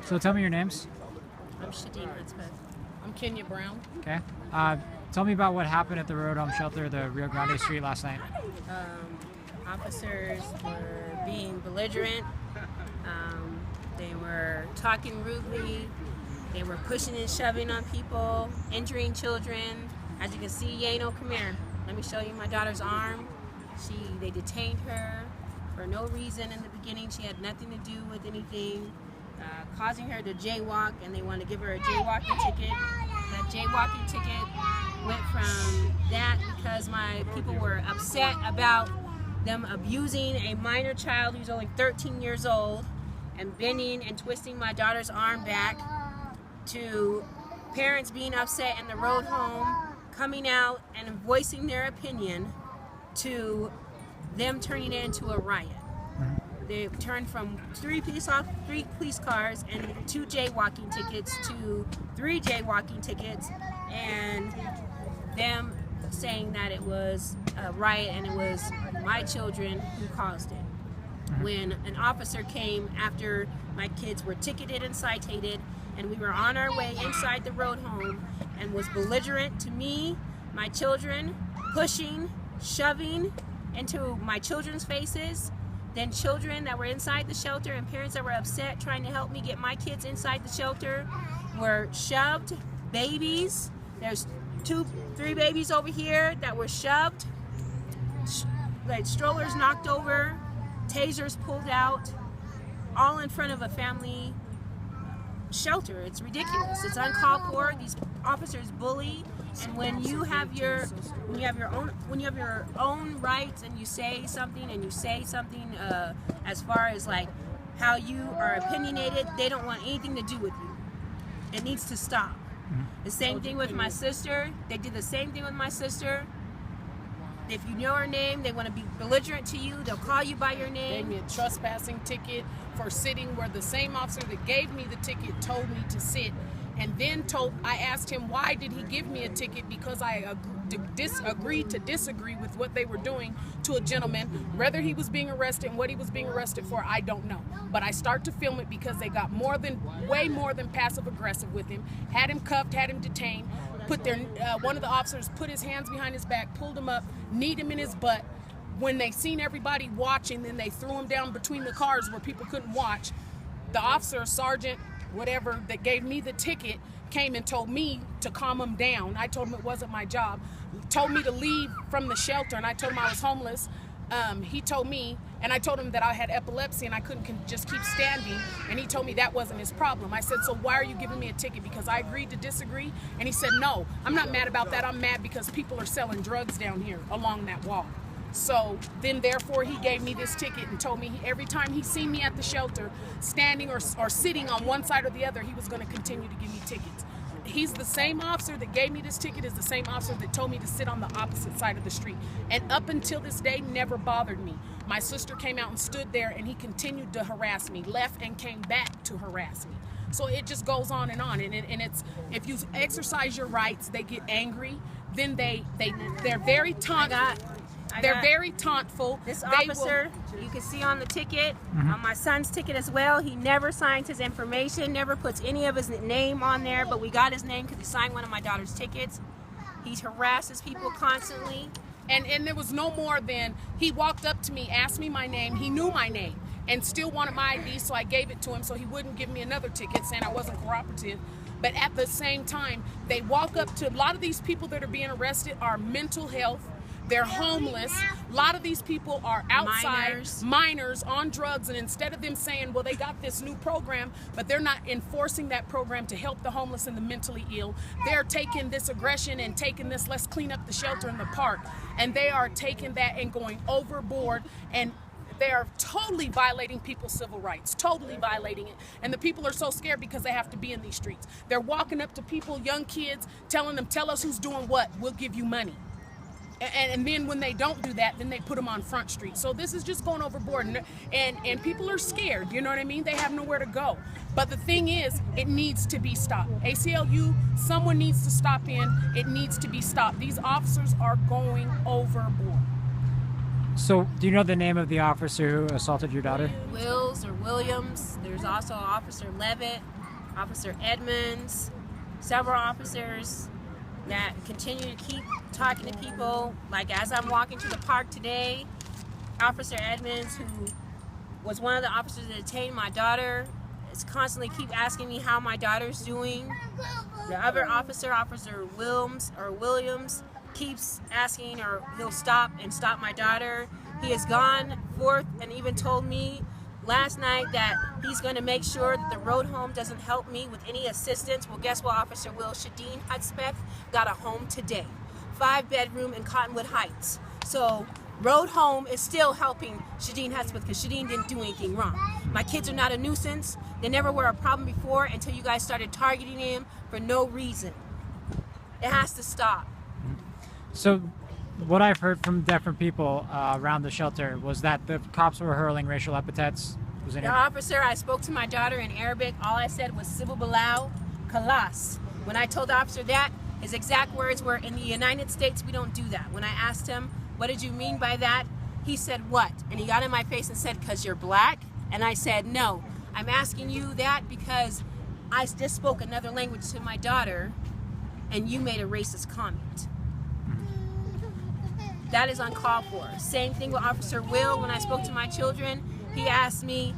So tell me your names. I'm Shadeen Hudspeth. I'm Kenya Brown. Okay. Tell me about what happened at the Road Home Shelter, the Rio Grande Street last night. Officers were being belligerent. They were talking rudely. They were pushing and shoving on people, injuring children. As you can see, Yano, come here. Let me show you my daughter's arm. They detained her for no reason in the beginning. She had nothing to do with anything, causing her to jaywalk, and they wanted to give her a jaywalking ticket. That jaywalking ticket went from that because my people were upset about them abusing a minor child who's only 13 years old and bending and twisting my daughter's arm back, to parents being upset in the road home, coming out and voicing their opinion, to them turning it into a riot. They turned from three police cars and 2 jaywalking tickets to 3 jaywalking tickets, and them saying that it was a riot and it was my children who caused it. When an officer came after my kids were ticketed and cited, and we were on our way inside the road home, and was belligerent to me, my children, pushing, shoving into my children's faces. Then children that were inside the shelter and parents that were upset trying to help me get my kids inside the shelter were shoved. Babies, there's 2-3 babies over here that were shoved, like strollers knocked over, tasers pulled out, all in front of a family shelter. It's ridiculous. It's uncalled for. These officers bully, and when you have your own rights, and you say something as far as like how you are opinionated, they don't want anything to do with you. It needs to stop. The same thing with my sister. They did the same thing with my sister. If you know her name, they want to be belligerent to you. They'll call you by your name. Gave me a trespassing ticket for sitting where the same officer that gave me the ticket told me to sit, and then I asked him why did he give me a ticket, because I agreed to disagree with what they were doing to a gentleman. Whether he was being arrested and what he was being arrested for, I don't know. But I start to film it because they got way more than passive aggressive with him. Had him cuffed, had him detained. One of the officers put his hands behind his back, pulled him up, kneed him in his butt. When they seen everybody watching, then they threw him down between the cars where people couldn't watch. The officer, sergeant, whatever, that gave me the ticket came and told me to calm him down. I told him it wasn't my job. Told me to leave from the shelter, and I told him I was homeless. He told me, and I told him that I had epilepsy and I couldn't just keep standing, and he told me that wasn't his problem. I said, so why are you giving me a ticket? Because I agreed to disagree? And he said, no, I'm not mad about that. I'm mad because people are selling drugs down here along that wall. So then therefore he gave me this ticket and told me every time he seen me at the shelter standing or sitting on one side or the other, he was going to continue to give me tickets. He's the same officer that gave me this ticket is the same officer that told me to sit on the opposite side of the street. And up until this day, never bothered me. My sister came out and stood there, and he continued to harass me, left and came back to harass me. So it just goes on. And it's, if you exercise your rights, they get angry. Then they're very They're very tauntful. This officer, you can see on the ticket, on my son's ticket as well, he never signs his information, never puts any of his name on there, but we got his name because he signed one of my daughter's tickets. He harasses people constantly. And there was no more than, he walked up to me, asked me my name, he knew my name, and still wanted my ID, so I gave it to him so he wouldn't give me another ticket saying I wasn't cooperative. But at the same time, they walk up to, a lot of these people that are being arrested are mental health. They're homeless. A lot of these people are outside, minors on drugs, and instead of them saying, well, they got this new program, but they're not enforcing that program to help the homeless and the mentally ill, they're taking this aggression and taking this, let's clean up the shelter in the park, and they are taking that and going overboard, and they are totally violating people's civil rights, totally violating it. And the people are so scared because they have to be in these streets. They're walking up to people, young kids, telling them, tell us who's doing what, we'll give you money. And then when they don't do that, then they put them on Front Street. So this is just going overboard, and people are scared, you know what I mean? They have nowhere to go. But the thing is, it needs to be stopped. ACLU, someone needs to stop in. It needs to be stopped. These officers are going overboard. So, do you know the name of the officer who assaulted your daughter? Wills or Williams. There's also Officer Levitt, Officer Edmonds, several officers that continue to keep talking to people. Like as I'm walking to the park today, Officer Edmonds, who was one of the officers that detained my daughter, is constantly keep asking me how my daughter's doing. The other officer, Officer Williams, keeps asking, or he'll stop my daughter. He has gone forth and even told me last night that he's going to make sure that the road home doesn't help me with any assistance. Well, guess what, Officer Will? Shadeen Hudspeth got a home today. 5-bedroom in Cottonwood Heights. So road home is still helping Shadeen Hudspeth because Shadeen didn't do anything wrong. My kids are not a nuisance. They never were a problem before until you guys started targeting him for no reason. It has to stop. So, what I've heard from different people around the shelter was that the cops were hurling racial epithets. The officer, I spoke to my daughter in Arabic. All I said was "Sibu Bilal Kalas." When I told the officer that, his exact words were, "In the United States, we don't do that." When I asked him, "What did you mean by that?" he said, "What?" And he got in my face and said, "'Cause you're black?" And I said, "No, I'm asking you that because I just spoke another language to my daughter, and you made a racist comment." That is uncalled for. Same thing with Officer Will. When I spoke to my children, he asked me,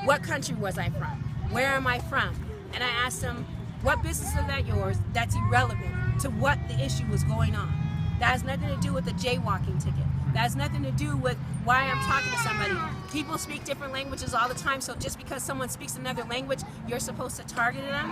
what country was I from? Where am I from? And I asked him, what business is that yours? That's irrelevant to what the issue was going on. That has nothing to do with the jaywalking ticket. That has nothing to do with why I'm talking to somebody. People speak different languages all the time, so just because someone speaks another language, you're supposed to target them?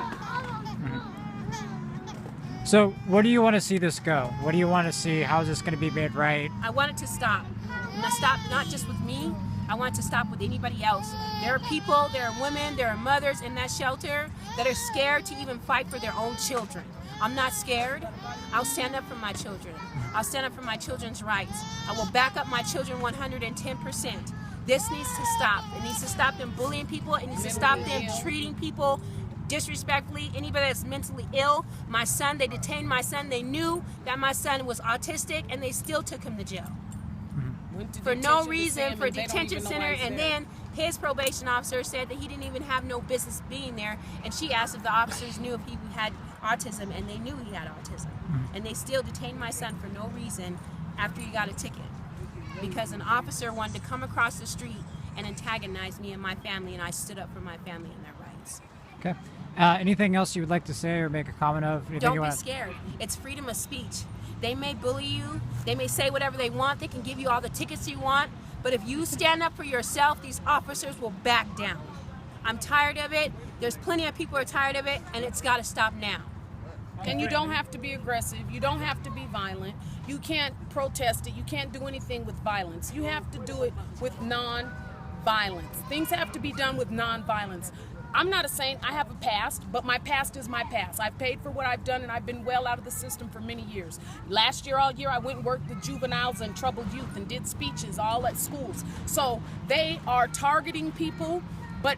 So, where do you want to see this go? What do you want to see? How is this going to be made right? I want it to stop. And to stop not just with me, I want it to stop with anybody else. There are people, there are women, there are mothers in that shelter that are scared to even fight for their own children. I'm not scared. I'll stand up for my children. I'll stand up for my children's rights. I will back up my children 110%. This needs to stop. It needs to stop them bullying people. It needs to stop them treating people disrespectfully. Anybody that's mentally ill. My son, they detained my son. They knew that my son was autistic and they still took him to jail. For no reason, for a detention center, and then his probation officer said that he didn't even have no business being there, and she asked if the officers knew if he had autism, and they knew he had autism. And they still detained my son for no reason after he got a ticket, because an officer wanted to come across the street and antagonize me and my family, and I stood up for my family and their rights. Okay. Anything else you would like to say or make a comment of? Don't be scared. It's freedom of speech. They may bully you, they may say whatever they want, they can give you all the tickets you want, but if you stand up for yourself, these officers will back down. I'm tired of it. There's plenty of people who are tired of it, and it's got to stop now. And you don't have to be aggressive. You don't have to be violent. You can't protest it. You can't do anything with violence. You have to do it with non-violence. Things have to be done with non-violence. I'm not a saint. I have a past, but my past is my past. I've paid for what I've done, and I've been well out of the system for many years. Last year, all year, I went and worked with juveniles and troubled youth and did speeches all at schools. So they are targeting people, but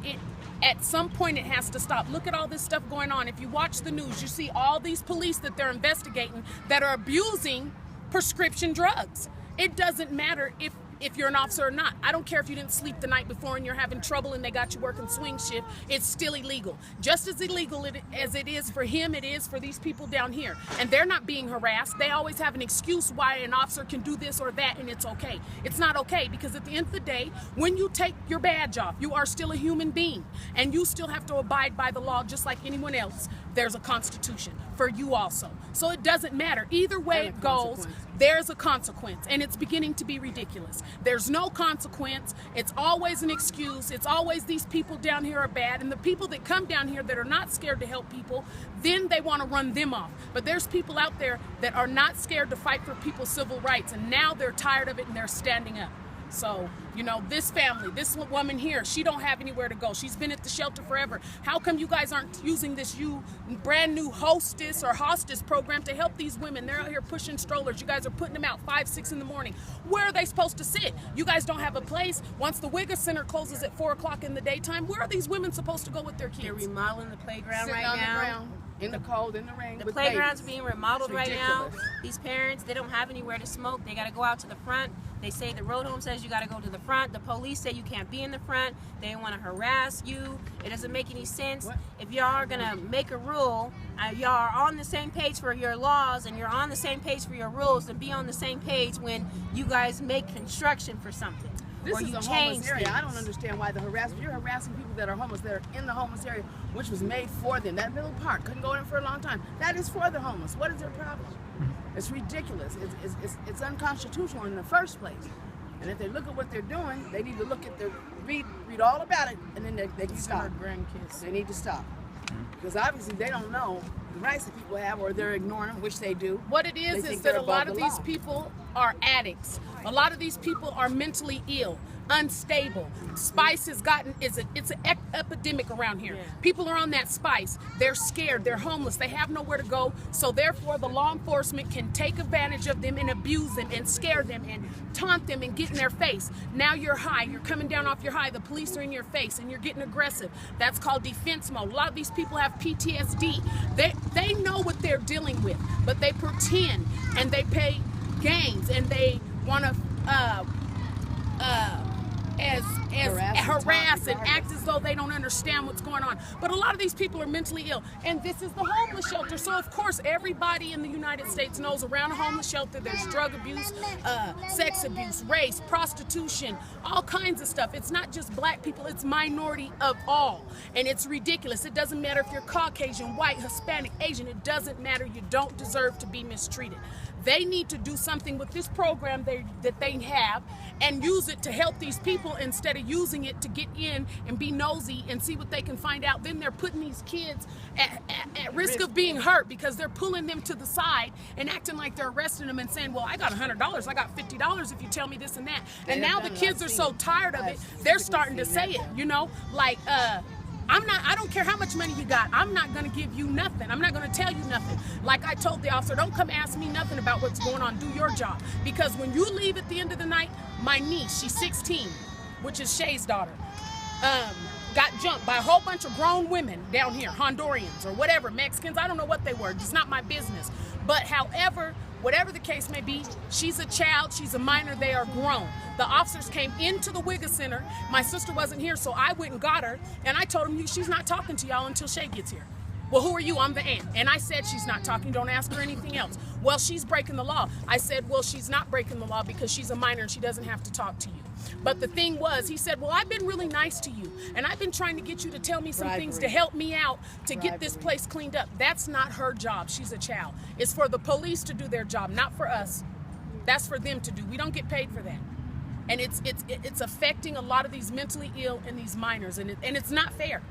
at some point it has to stop. Look at all this stuff going on. If you watch the news, you see all these police that they're investigating that are abusing prescription drugs. It doesn't matter if you're an officer or not. I don't care if you didn't sleep the night before and you're having trouble and they got you working swing shift. It's still illegal. Just as illegal as it is for him, it is for these people down here. And they're not being harassed. They always have an excuse why an officer can do this or that, and it's okay. It's not okay, because at the end of the day, when you take your badge off, you are still a human being, and you still have to abide by the law just like anyone else. There's a constitution for you also. So it doesn't matter. Either way it goes, there's a consequence, and it's beginning to be ridiculous. There's no consequence. It's always an excuse. It's always these people down here are bad, and the people that come down here that are not scared to help people, then they want to run them off. But there's people out there that are not scared to fight for people's civil rights, and now they're tired of it and they're standing up. So, you know, this family, this woman here, she don't have anywhere to go. She's been at the shelter forever. How come you guys aren't using this brand new hostess program to help these women? They're out here pushing strollers. You guys are putting them out 5, 6 in the morning. Where are they supposed to sit? You guys don't have a place. Once the Wigger Center closes at 4 o'clock in the daytime, where are these women supposed to go with their kids? They're remodeling the playground Sitting right on now. the ground, in the cold, in the rain. The with playground's babies. being remodeled It's right now. ridiculous. These parents, they don't have anywhere to smoke. They got to go out to the front. They say the road home says you got to go to the front. The police say you can't be in the front. They want to harass you. It doesn't make any sense. If y'all are going to make a rule, y'all are on the same page for your laws and you're on the same page for your rules, then be on the same page when you guys make construction for something. This or is you a change homeless area. things. I don't understand why the harassment. You're harassing people that are homeless. They're in the homeless area, which was made for them. That middle park couldn't go in for a long time. That is for the homeless. What is their problem? It's ridiculous. It's unconstitutional in the first place. And if they look at what they're doing, they need to look at read all about it, and then they can stop. Grandkids. They need to stop. Because obviously they don't know the rights that people have, or they're ignoring them, which they do. What it is that a lot of these people are addicts. A lot of these people are mentally ill, unstable. Spice has gotten, it's an epidemic around here. Yeah. People are on that spice. They're scared, they're homeless, they have nowhere to go. So therefore the law enforcement can take advantage of them and abuse them and scare them and taunt them and get in their face. Now you're high, you're coming down off your high, the police are in your face and you're getting aggressive. That's called defense mode. A lot of these people have PTSD. They know what they're dealing with, but they pretend and they pay games and they want to harass and act as though they don't understand what's going on. But a lot of these people are mentally ill, and this is the homeless shelter. So of course everybody in the United States knows around a homeless shelter there's drug abuse, sex abuse, race, prostitution, all kinds of stuff. It's not just black people, it's minority of all, and it's ridiculous. It doesn't matter if you're Caucasian, white, Hispanic, Asian, it doesn't matter. You don't deserve to be mistreated. They need to do something with this program that they have and use it to help these people instead of using it to get in and be nosy and see what they can find out. Then they're putting these kids at risk of being hurt because they're pulling them to the side and acting like they're arresting them and saying, well, I got $100, I got $50 if you tell me this and that. And now the kids are so tired of it, they're starting to say it, you know, like, I don't care how much money you got. I'm not going to give you nothing. I'm not going to tell you nothing. Like I told the officer, don't come ask me nothing about what's going on. Do your job. Because when you leave at the end of the night, my niece, she's 16, which is Shay's daughter, got jumped by a whole bunch of grown women down here, Hondurans or whatever, Mexicans. I don't know what they were. It's not my business. But however, whatever the case may be, she's a child, she's a minor, they are grown. The officers came into the Wigga Center. My sister wasn't here, so I went and got her, and I told them, she's not talking to y'all until Shay gets here. Well, who are you? I'm the aunt. And I said she's not talking, don't ask her anything else. Well, she's breaking the law. I said, well, she's not breaking the law because she's a minor and she doesn't have to talk to you. But the thing was, he said, well, I've been really nice to you, and I've been trying to get you to tell me some things to help me out to get this place cleaned up. That's not her job. She's a child. It's for the police to do their job, not for us. That's for them to do. We don't get paid for that. And it's affecting a lot of these mentally ill and these minors, and it's not fair.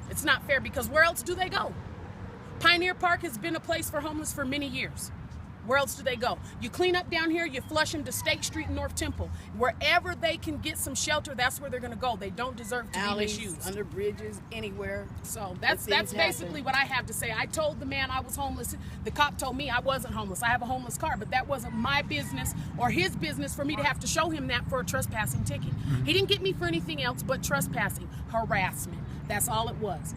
It's not fair because where else do they go? Pioneer Park has been a place for homeless for many years. Where else do they go? You clean up down here, you flush them to State Street and North Temple. Wherever they can get some shelter, that's where they're going to go. They don't deserve to be misused. Under bridges, anywhere. So that's basically what I have to say. I told the man I was homeless. The cop told me I wasn't homeless. I have a homeless card, but that wasn't my business or his business for me to have to show him that for a trespassing ticket. He didn't get me for anything else but trespassing, harassment. That's all it was.